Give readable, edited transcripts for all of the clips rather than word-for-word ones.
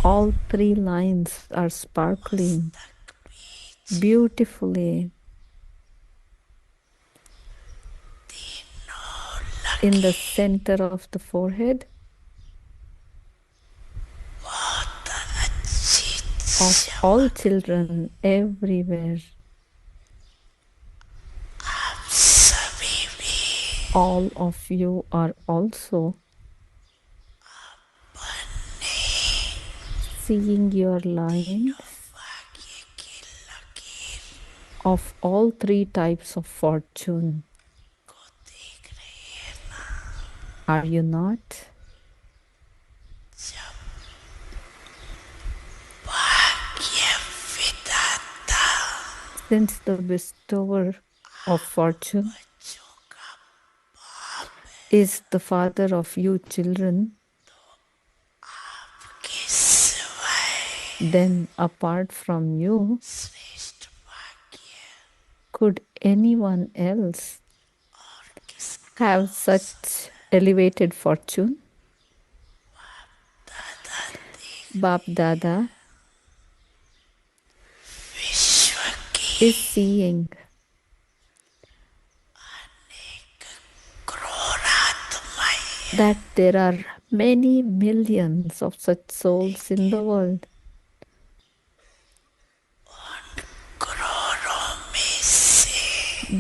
All three lines are sparkling beautifully. In the center of the forehead of all children everywhere. All of you are also seeing your lines of all three types of fortune. Are you not? Since the bestower of fortune is the father of you children, then apart from you, could anyone else have such elevated fortune? Bap Dada is seeing that there are many millions of such souls in the world.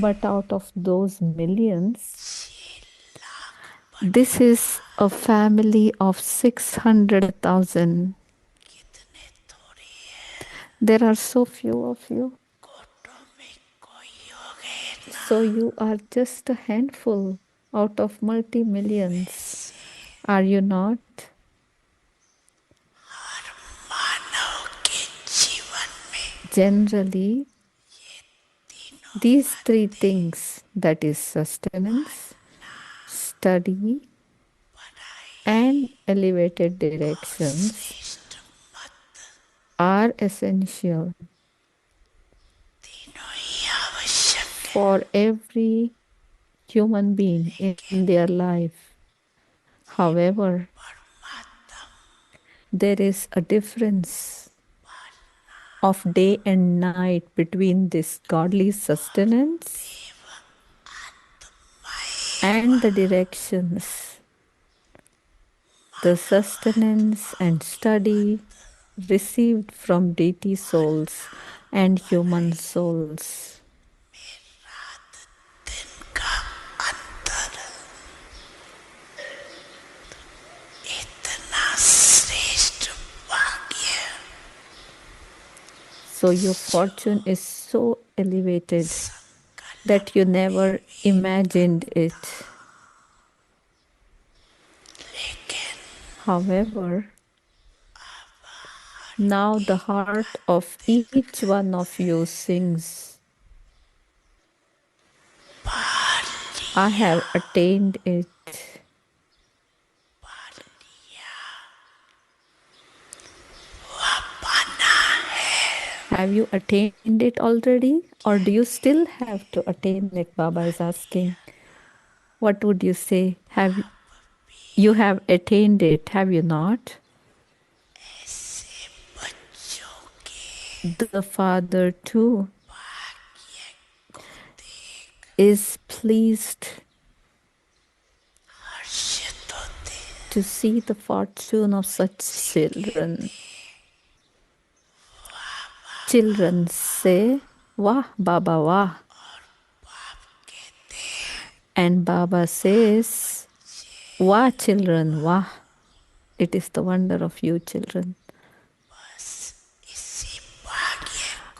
But out of those millions, this is a family of 600,000. There are so few of you. So you are just a handful out of multi-millions. Are you not? Generally, these three things, that is sustenance, study, and elevated directions, are essential for every human being in their life. However, there is a difference of day and night between this godly sustenance and the directions, the sustenance and study received from deity souls and human souls. So your fortune is so elevated that you never imagined it. However, now the heart of each one of you sings, I have attained it. Have you attained it already? Or do you still have to attain it? Baba is asking. What would you say? You have attained it, have you not? The Father too is pleased to see the fortune of such children. Children say, Wah, Baba, Wah. And Baba says, Wah, children, Wah. It is the wonder of you, children.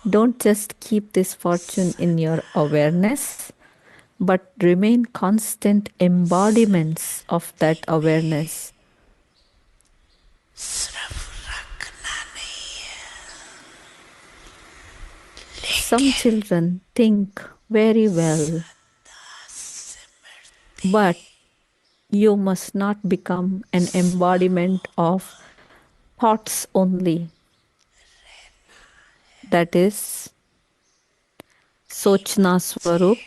Don't just keep this fortune in your awareness, but remain constant embodiments of that awareness. Some children think very well, but you must not become an embodiment of thoughts only. That is, Sochna Swarup,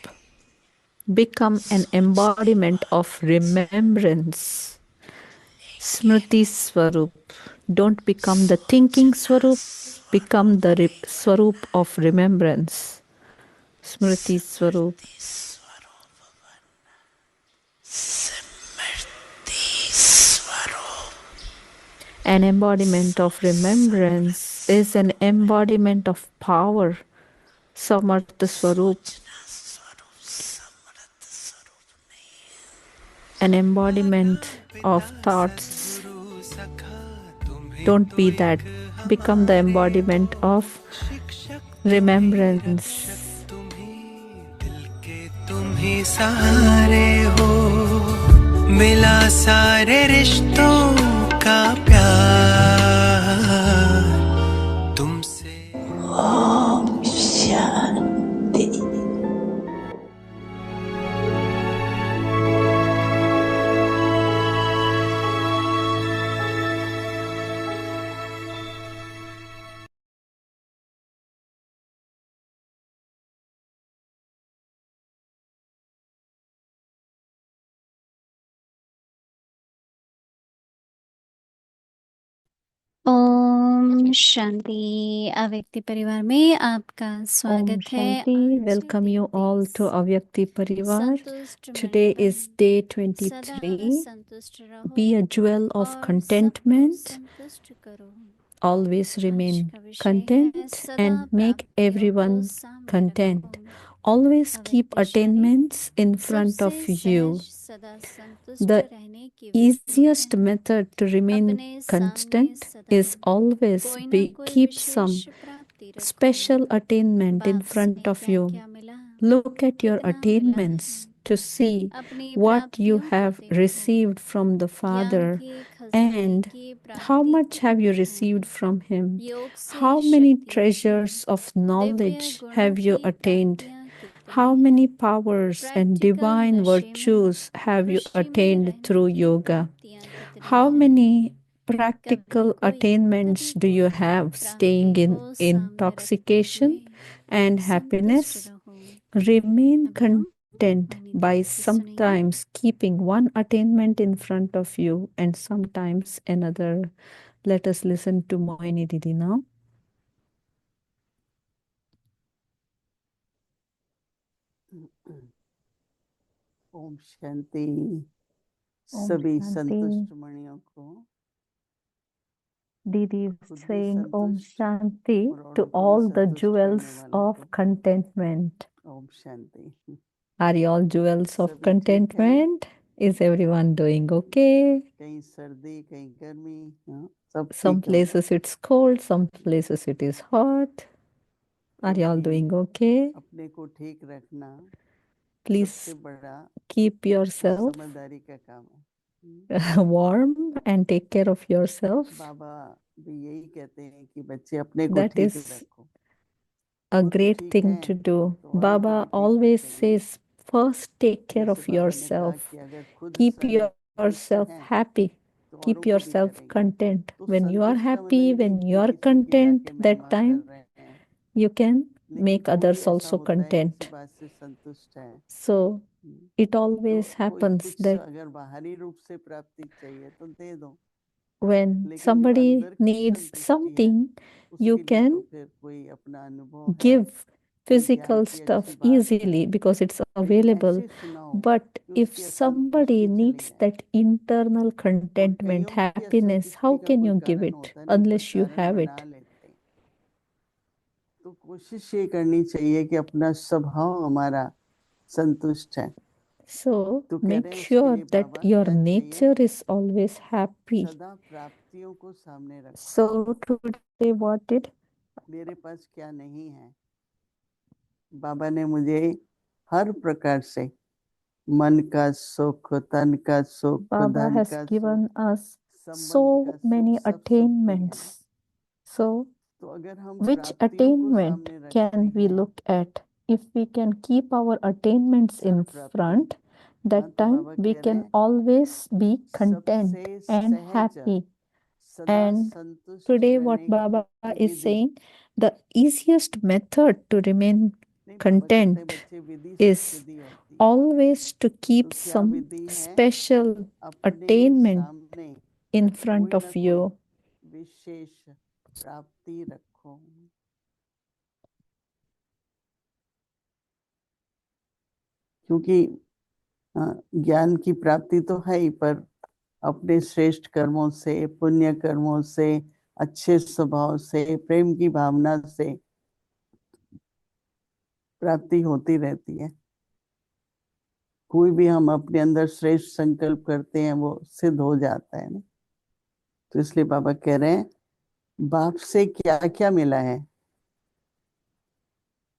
become an embodiment of remembrance. Smriti Swarup, Don't become the thinking Swarup, become the Swarup of remembrance. Smriti Swarup. An embodiment of remembrance is an embodiment of power. Samartha Swarup. An embodiment of thoughts. Don't be that. Become the embodiment of remembrance. तुम ही सहारे हो, मिला सारे रिश्तों का प्यार तुमसे। ओम शांति। ओम शांति। अव्यक्ति परिवार में आपका स्वागत है। Shanti, welcome you all to Avyakti Parivar. Today is day 23. Be a jewel of contentment. Always remain content and make everyone content. Always keep attainments in front of you. The easiest method to remain constant is always keep some special attainment in front of you. Look at your attainments to see what you have received from the Father and how much have you received from Him. How many treasures of knowledge have you attained? How many powers and divine virtues have you attained through yoga? How many practical attainments do you have staying in intoxication and happiness? Remain content by sometimes keeping one attainment in front of you and sometimes another. Let us listen to Moini Didi now. Om Shanti. सभी संतुष्ट मणियों को Didi is saying Om Shanti to all the jewels of contentment. Om Shanti. Are you all jewels of contentment? Is everyone doing okay? कहीं सर्दी कहीं गर्मी, सब Some places it's cold, some places it is hot. Are you all doing okay? अपने को ठीक रखना Please keep yourself समझदारी का काम है। warm and take care of yourself. बाबा भी यही कहते हैं कि बच्चे अपने को That ठीक is रखो। a great thing to do. Baba always says, first take care of yourself. Keep yourself happy. Keep yourself content. When you are happy, when you are content, that time you can make others also content. So it always happens that when somebody needs something, you can give physical stuff easily because it's available. But if somebody needs that internal contentment, happiness, how can you give it unless you have it? तो कोशिश ये करनी चाहिए कि अपना स्वभाव हमारा संतुष्ट है। So make sure that your nature is always happy. सदा प्राप्तियों को सामने रखो। So today what did? मेरे पास क्या नहीं है, बाबा ने मुझे हर प्रकार से मन का सुख, तन का सुख, Baba has given us so many attainments. So which attainment can we look at? If we can keep our attainments in front, that time we can always be content and happy. And today what Baba is saying, the easiest method to remain content is always to keep some special attainment in front of you. विशेष प्राप्ति रखो। क्योंकि ज्ञान की प्राप्ति तो है ही, पर अपने श्रेष्ठ कर्मों से, पुण्य कर्मों से, अच्छे स्वभाव से, प्रेम की भावना से प्राप्ति होती रहती है। कोई भी हम अपने अंदर श्रेष्ठ संकल्प करते हैं वो सिद्ध हो जाता है ना। तो इसलिए बाबा कह रहे हैं बाप से क्या क्या मिला है।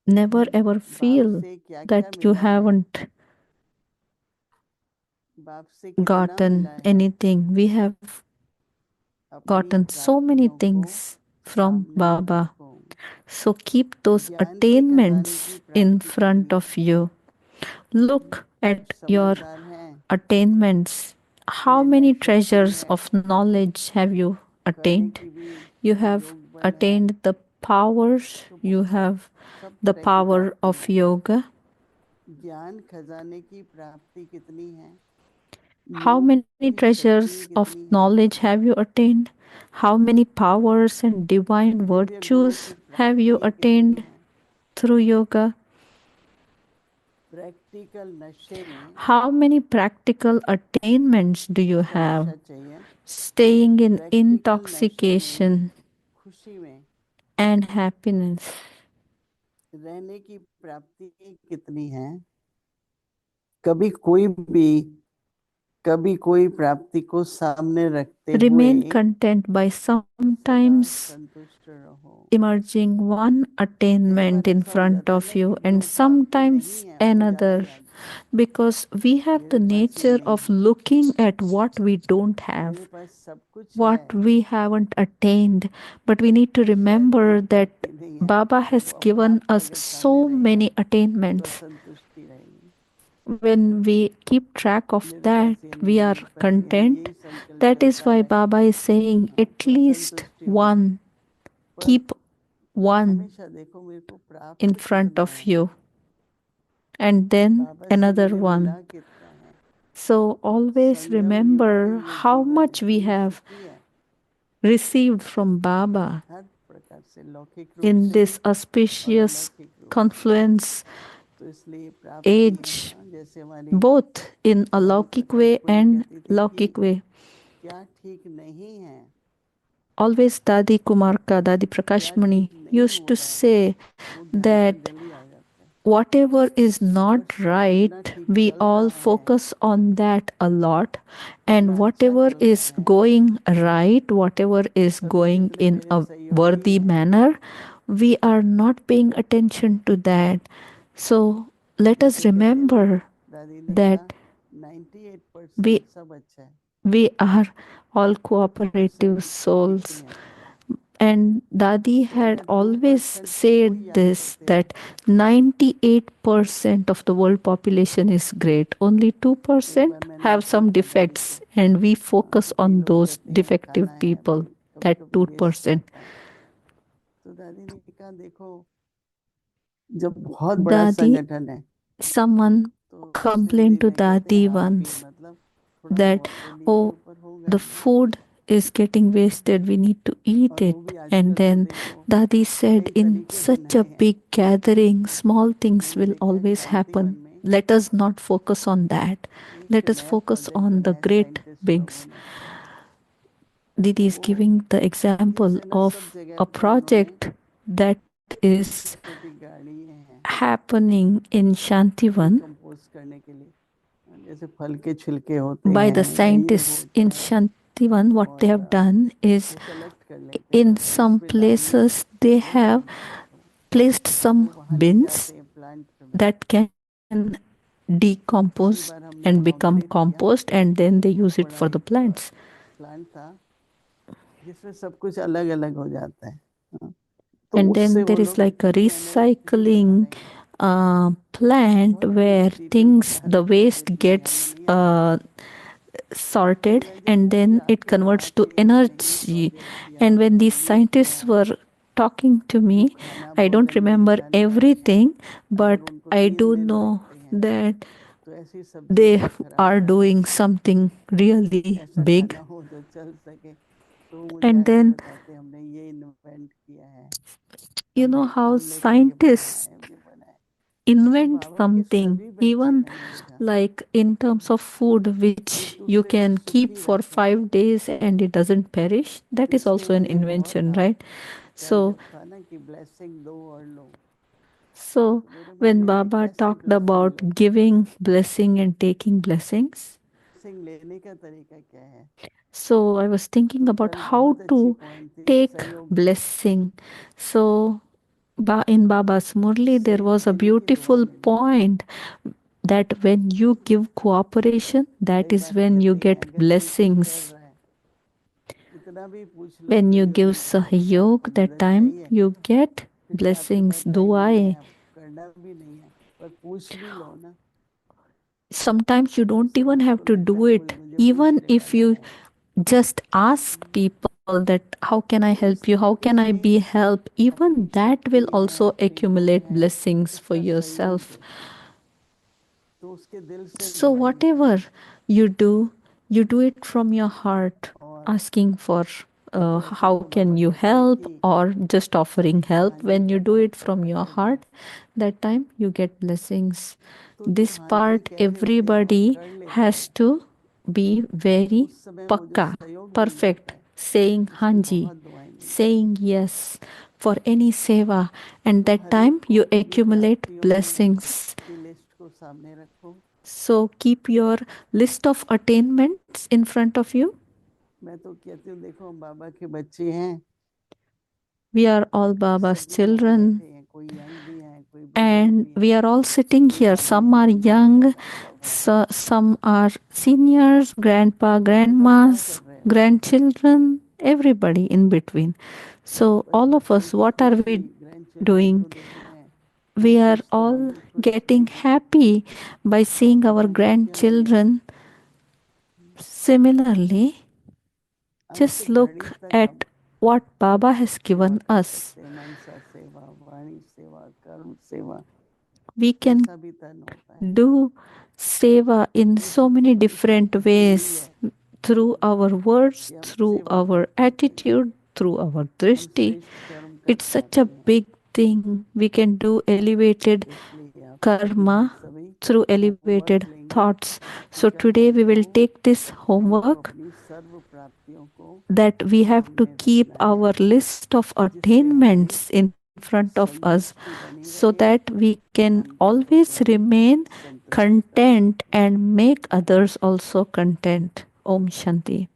Never ever feel that you haven't gotten anything. We have gotten so many things from Baba. So keep those attainments in front of you. Look at your attainments. How many treasures of knowledge have you attained? You have attained the powers, you have the power of yoga. ज्ञान खजाने की प्राप्ति कितनी है? How many treasures of knowledge have you attained? How many powers and divine virtues have you attained through yoga? How many practical attainments do you have? Staying in intoxication and happiness. रहने की प्राप्ति कितनी है? कभी कोई प्राप्ति को सामने रखते हुए Remain content by sometimes emerging one attainment in front of you and sometimes another, because we have the nature of looking at what we don't have, what we haven't attained. But we need to remember that Baba has given us so many attainments. When we keep track of that, we are content. That is why Baba is saying at least one. Keep one in front of you and then another one. So always remember how much we have received from Baba in this auspicious confluence age, both in a Laukik way and Laukik way. Always Dadi Kumarka, Dadi Prakashmani used to say that whatever is not right, we all focus on that a lot, and whatever is going right, whatever is going in a worthy manner, we are not paying attention to that. So let us remember that we are all cooperative souls. And Dadi had always said this, that 98% of the world population is great. Only 2% have some defects, and we focus on those defective people, that 2%. Dadi, someone complained to Dadi once that, oh, the food is getting wasted, we need to eat it. And then Dadi said, in such a big gathering, small things will always happen. Let us not focus on that. Let us focus on the great bigs. Didi is giving the example of a project that is happening in Shantivan by the scientists in Shantivan. What they have done is, in some places they have placed some bins that can decompose and become compost, and then they use it for the plants. And then there is like a recycling plant where things, the waste gets sorted and then it converts to energy. And when these scientists were talking to me, I don't remember everything, but I do know that they are doing something really big. तो मुझे And आके then, बताते हमने ये invent किया है, you know हमने how omelette में ये scientists बनाया है, ये बनाया है। तो invent बाबा के something, सभी बच्चे even मैंने देखा like in terms of food, which एक you दूसरे को can keep सुखी for रखें, 5 days and it doesn't perish. That is इसलिए also an मुझे बहुत invention, था right? कल So, जब था ना कि ब्लेसिंग दो और लो, so तो मेरे मन when में आया Baba कैसे talked blessing about low, giving blessing and taking blessings, blessing लेने का तरीका क्या है। so I was thinking तो about कल how बहुत to अच्छी पॉइंट थी take सहयोग देने की, blessing. So, in Baba's Murli, there सहयोग was a देने की, दुआ beautiful लेने की। point that when you give cooperation, that कई is बार when you कहते हैं get अगर कोई कुछ कर blessings. रहा है इतना भी पूछ लो When तो you यूं give नहीं कहोगे कि आपको sahyog, that मदद time चाहिए, you get क्योंकि आपके blessings, पास टाइम नहीं duaएं. है, आप करना भी नहीं है, पर पूछ भी लो ना। Sometimes you don't ऐसे even मत have to बोलो do कल कोई it. मुझे Even पूछने if वाला you है। just ask people that how can I तो इस help you, how can I तरीके be से help, अपनी even that will शक्ति है, also अपनी गुण accumulate है, blessings for उसका सहयोग yourself. देते हैं, तो उसके दिल से So दुआएं whatever करो। you do it from your heart, और asking for अगर how देखो can बाबा you कहते हैं help, कि or just offering help. हानि When you का do भाव it from पैदा your कर दो, heart, that time you get blessings. तो जो This हाँ जी part कह देते हैं और everybody कर लेते has हैं, to be very उस समय वो जो pakka, सहयोग मिल जाता perfect, है, saying उसकी hanji, बहुत दुआएं मिलती हैं। saying yes for any seva, and तो that हर एक time को you अपनी accumulate प्राप्तियों blessings. की लिस्ट को सामने रखो। So keep your list of attainments in front of you. मैं तो कहती हूँ देखो हम बाबा के बच्चे हैं, We are all Baba's सभी यहाँ बैठे children, हैं, कोई यंग भी हैं, कोई बुजुर्ग and भी we हैं, are all sitting कोई here. दादी Some are नानी दादा young, बाबा भाई। so, some are seniors, grandpa, तो सब क्या कर grandmas, रहे हैं, grandchildren, everybody in between. So, बस all of बच्चों us, की what are खुशी we ग्रैंड चिल्ड्रन doing? को देख रहे हैं, वो We are खुश तो हम all भी खुश getting रहेंगे। happy by और seeing our बाबा ने क्या दिया, grandchildren. Similarly, अंत just घड़ी look तक at हम what Baba has सेवा given कर us. सकते हैं, मनसा सेवा, वाणी सेवा, कर्म सेवा, We can कैसा भी तन होता है। do seva in ये so सबसे many बड़ी different शक्ति यही ways, है through our words, कि हम through सेवा our करते रहते हैं, attitude, through our हम drishti. श्रेष्ठ कर्म It's करते such a रहते हैं। big thing. We can do elevated इसलिए आप सभी हम karma सभी through होमवर्क elevated लेंगे thoughts. कि So कल today we will take this हमको homework अपनी सर्व प्राप्तियों को that we have to सामने keep रखना है, our list of जिससे हमारी attainments in front of us, संतुष्टि बनी so रहे, that we can हम दूसरों को always भी remain संतुष्ट कर content सकें। and make others also content. Om Shanti.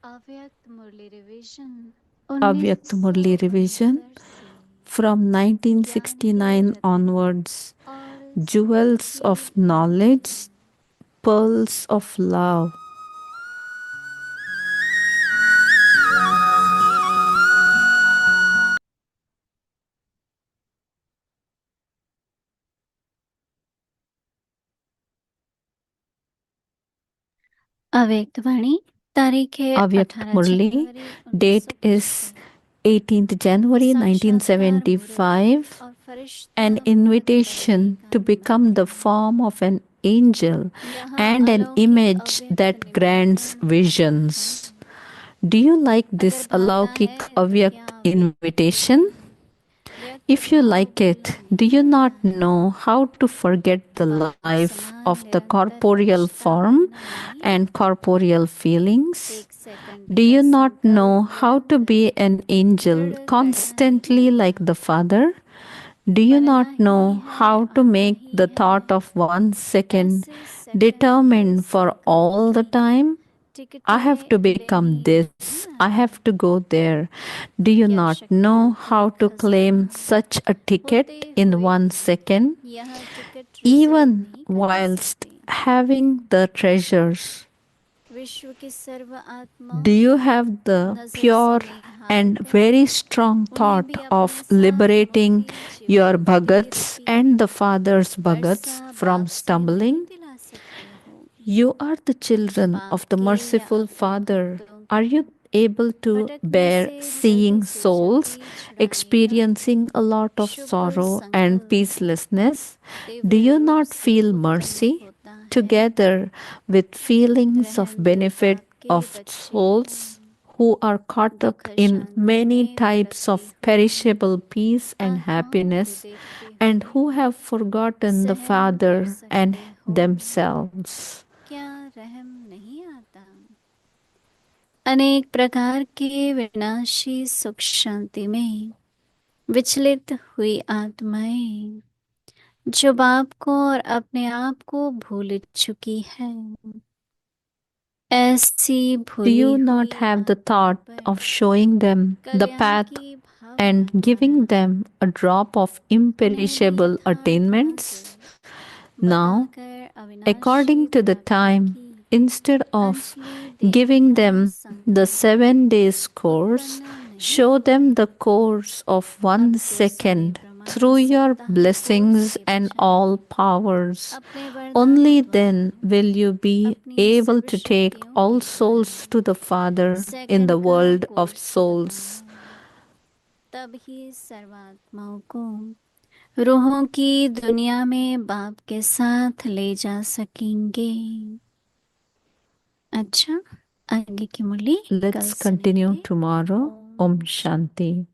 अव्यक्त मुरली रिवीजन Avyakt Murli revision 1969 से from ज्ञान के 1969 रत्न onwards. और Jewels स्मृति of knowledge, मंजन। pearls of love. अव्यक्त वाणी तारीख है Avyakt 18 Murli, January date is 1975। 18th January साक्षात्कार मुरली 1975. और फरिश्ता An मुहूर्त invitation करने का to become the निमंत्रण। form of an angel यहाँ and an अलौकिक image अव्यक्त that grants निमंत्रण visions. अभाता। Do you like अगर this भाता Alaukik है तो क्या Avyakt व्यक्त invitation? विवरण व्यक्त If you भाव like it, Milan do you करना not है। know how to forget the बाप life समान of the निरंतर corporeal बख्शता form रहना वाणी। and corporeal feelings? एक सेकंड Do का you not know संकल्प how to निरंतर be an angel दृढ़ करना ही constantly like है। the Father? Do you बनना not ही know है how to आना make ही the है thought of 1 second ऐसे सेकंड के determined for संकल्प all the की time? I have to टिकटें become लेनी this. मना I है। have to go there. Do you क्या not शक्तियों know का how to खजाना claim such a होते ticket in हुए 1 second? भी यह टिकट रिजर्व Even नहीं करा whilst सकते। having the treasures, विश्व की सर्व आत्माओं do you को have the नजर से pure निहार and कर very strong उन्हें thought भी अपने of साथ liberating भक्ति your जीवन दी bhagats रूपी and the Father's bhagats Varsha from बाप से नहीं stumbling? दिला सकते हो। You are the children बाप of the के या merciful अव्यक्त Father. भक्तों Are को you able to भटकने bear से seeing जल्दी से souls जल्दी छुड़ाएगा। experiencing a lot of Shubh sorrow and संकल्प peacelessness? Do तीव्र you रूप not से feel उत्पन्न mercy होता है। together with feelings of रहम दिल benefit बाप के of बच्चे souls हो। who are caught up दुख in शांति many में types भटके of हुए perishable peace and आत्माओं happiness, को देखते and हुए who have forgotten the सहम Father कर and सकते हो, themselves. क्या रहम नहीं आता? अनेक प्रकार के विनाशी सुख शांति में विचलित हुई आत्माएं जो बाप को और अपने आप को भूल चुकी है, ऐसी Do भूली you not हुई have the आत्माओं thought पर of showing them the Kalyan path की भावना and giving द्वारा them a drop of उन्हें imperishable यथार्थ attainments? मंत्र Now, बताकर according अविनाशी to the प्राप्ति time, की instead of अंजलि देने giving का them the संकल्प 7 days course, उत्पन्न नहीं show them the course of अब 1 तो सारे second प्रमाण through your सप्ताह कोर्स blessings के and बजाय all powers. अपने वरदानों Only द्वारा, then will you be अपनी able to take सर्वशक्तियों all के souls द्वारा to the Father in second the का world of कोर्स souls. बताना। तब ही सर्वात्माओं को रूहों की दुनिया में बाप के साथ ले जा सकेंगे। अच्छा, आगे की मुरली कल Let's continue सुनेंगे। tomorrow. Om Shanti.